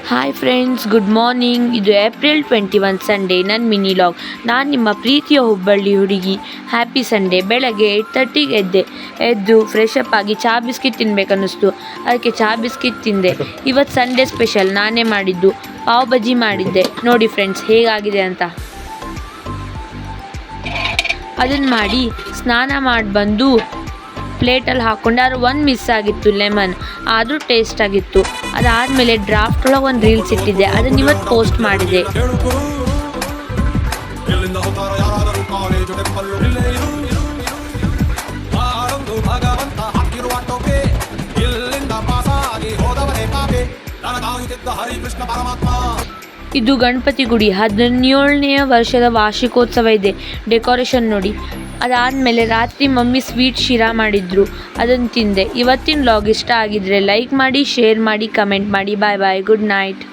Hi friends, good morning. ಇದು April 21 Sunday, ನನ್ನ mini log. ನಾನು ನಿಮ್ಮ ಪ್ರೀತಿಯ ಹುಬ್ಬಳ್ಳಿ ಹುಡುಗಿ. Happy Sunday. ಬೆಳಗ್ಗೆ 8:30ಗೆ ಎದ್ದು ಫ್ರೆಶ್ ಅಪ್ ಆಗಿ ಚಹಾ ಬಿಸ್ಕಿಟ್ ತಿನ್ಬೇಕನ್ನಿಸ್ತು. ಅದಕ್ಕೆ ಚಹಾ ಬಿಸ್ಕಿಟ್ ತಿಂದೆ. ಇವತ್ತು ಸಂಡೇ ಸ್ಪೆಷಲ್ ನಾನೇ ಮಾಡಿದ್ದು ಪಾವ್ ಬಜ್ಜಿ ಮಾಡಿದ್ದೆ. ನೋಡಿ ಫ್ರೆಂಡ್ಸ್ ಹೇಗಾಗಿದೆ ಅಂತ. ಅದನ್ನು ಮಾಡಿ ಸ್ನಾನ ಮಾಡಿ ಬಂದು ಪ್ಲೇಟಲ್ಲಿ ಹಾಕ್ಕೊಂಡೆ. ಆದ್ರೆ ಒಂದು ಮಿಸ್ ಆಗಿತ್ತು, ಲೆಮನ್. ಆದರೂ ಟೇಸ್ಟ್ ಆಗಿತ್ತು. ಅದಾದಮೇಲೆ ಡ್ರಾಫ್ಟ್ ಒಳಗೆ ಒಂದು ರೀಲ್ಸ್ ಇಟ್ಟಿದ್ದೆ, ಅದನ್ನು ಇವತ್ತು ಪೋಸ್ಟ್ ಮಾಡಿದೆ. ಇದು ಗಣಪತಿ ಗುಡಿ 17ನೇ ವರ್ಷದ ವಾರ್ಷಿಕೋತ್ಸವ ಇದೆ. ಡೆಕೋರೇಷನ್ ನೋಡಿ. ಅದಾದಮೇಲೆ ರಾತ್ರಿ ಮಮ್ಮಿ ಸ್ವೀಟ್ ಶಿರಾ ಮಾಡಿದ್ರು, ಅದನ್ನು ತಿಂದೆ. ಇವತ್ತಿನ ವ್ಲಾಗ್ ಇಷ್ಟ ಆಗಿದ್ರೆ ಲೈಕ್ ಮಾಡಿ, ಶೇರ್ ಮಾಡಿ, ಕಮೆಂಟ್ ಮಾಡಿ. ಬಾಯ್ ಬಾಯ್, ಗುಡ್ ನೈಟ್.